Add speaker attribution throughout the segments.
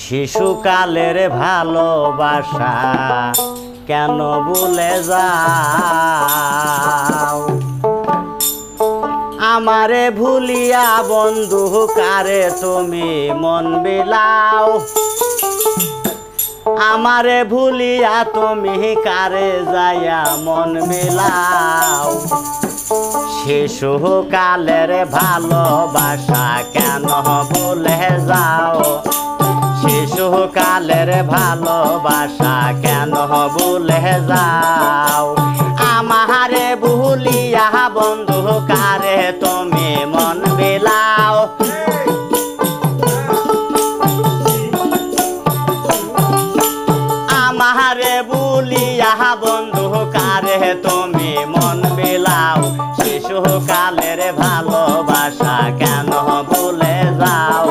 Speaker 1: শিশুকালের ভালোবাসা কেন ভুলে যাও? আমারে ভুলিয়া বন্ধু কারে তুমি মন বিলাও? আমারে ভুলিয়া তুমি কারে যাইয়া মন বিলাও? শিশুকালের ভালোবাসা কেন ভুলে যাও? শিশুকালের ভালোবাসা কেন ভুলে যাও? আমারে ভুলিয়া বন্ধু কারে তুমি মন বিলাও? আমারে ভুলিয়া বন্ধু কারে তুমি মন বিলাও? শিশুকালের ভালোবাসা কেন ভুলে যাও?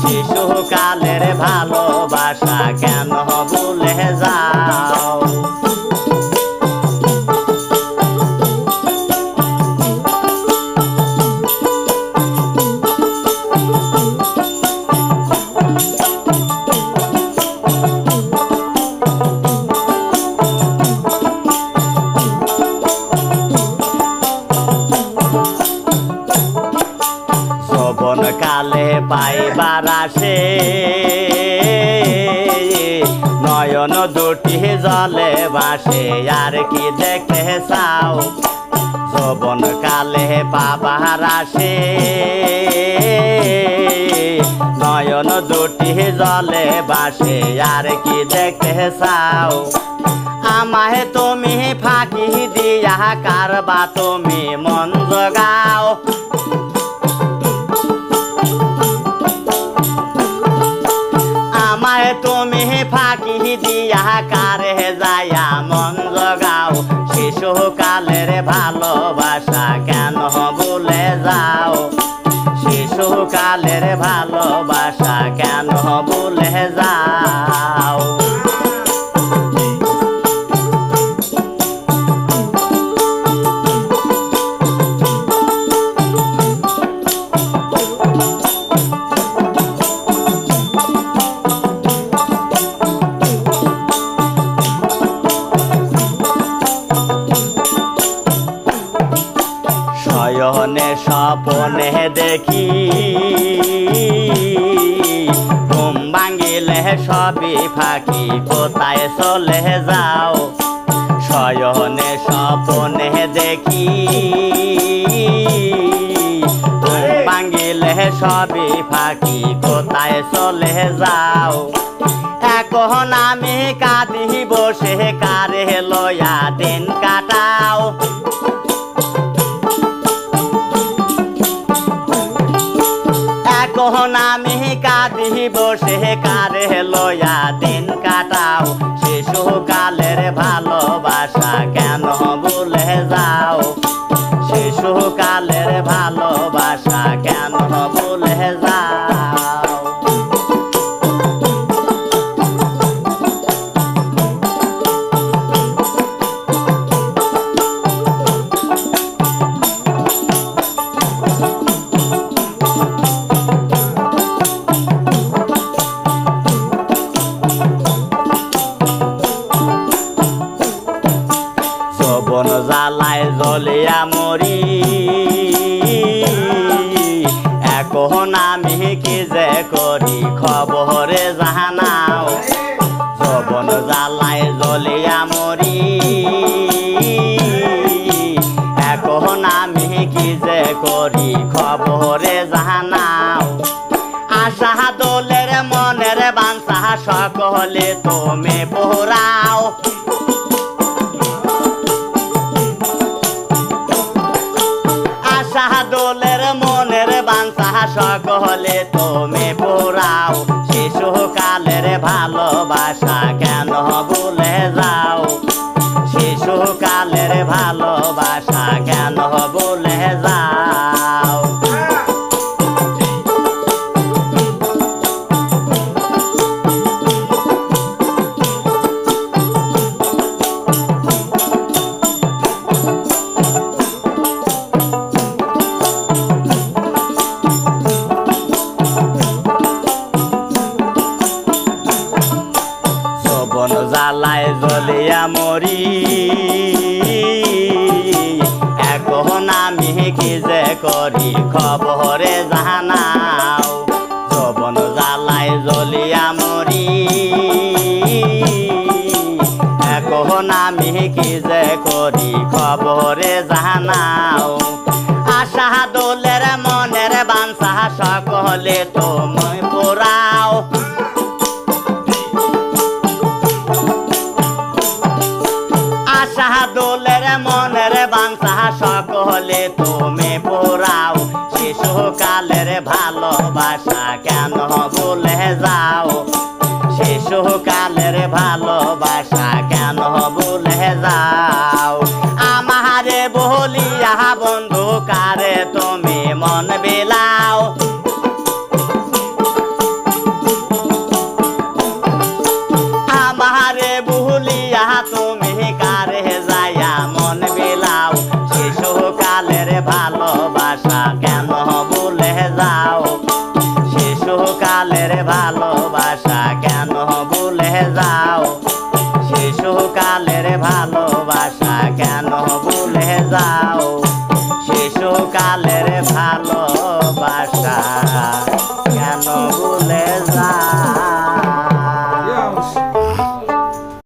Speaker 1: শিশুকালের ভালোবাসা কেন ভুলে যাও? কালে পাইবার আসে নয়ন দুটি জলে ভাসে, আর কি দেখতে চাও? যৌবন কালে পাবার আসে নয়ন দুটি জলে ভাসে, আর কি দেখতে চাও? আমায় তুমি ফাঁকি দিয়া কারবা তুমি মন জগাও? আমায় তুমি ফাঁকি দিয়া কারে যাইয়া মন জগাও? শিশুকালের ভালোবাসা কেন ভুলে যাও? শিশুকালের ভালোবাসা কেন ভুলে যাও? শয়নে স্বপনে দেখি ঘুম ভাঙিলে সবই ফাঁকি, কোথায় চলে যাও? শয়নে স্বপনে দেখি ঘুম ভাঙিলে সবই ফাঁকি, কোথায় চলে যাও? এখন আমি কাঁদি বসে কারে লয়া দিন কাটাও? এখন আমি কাঁদি বসে কারে লয়া দিন কাটাও? শিশুকালের ভালোবাসা কেন ভুলে যাও? শিশুকালের ভালোবাসা কেন ভুলে যাও? যৌবন জ্বালায় জ্বলিয়া মরি, এখন আমি কি যে করি খবরে জানাও? যৌবন জ্বালায় জ্বলিয়া মরি, এখন আমি কি যে করি খবরে জানাও? আশা দোলের মনের বাঞ্ছা সকলে তুমি পোড়াও? দোলের মনের বাঞ্ছা সকলে তুমি পোড়াও? শিশুকালের ভালোবাসা কেন ভুলে যাও? শিশুকালের ভালোবাসা কেন ভুলে যাও? করি খবরে জানাও যৌবন জ্বালায় জ্বলিয়া মরি এখন আমি কি যে করি খবরে জানাও আশা দোলের মনের বাঞ্ছা সকলে তুমি পুরাও আশা দোলের মনের বাঞ্ছা সকলে তুমি পুরাও শিশুকালের ভালোবাসা কেন ভুলে যাও শিশুকালের ভালোবাসা কেন ভুলে যাও আমারে বলিয়া বন্ধু কারে তুমি মন বিলাও আমারে ভুলিয়া তুমি কারে যাইয়া মন বিলাও শিশুকালের ভালোবাসা কেন ভুলে যাও শিশুকালের ভালোবাসা কেন ভুলে যাও শিশুকালের ভালোবাসা কেন ভুলে যাও শিশুকালের ভালোবাসা কেন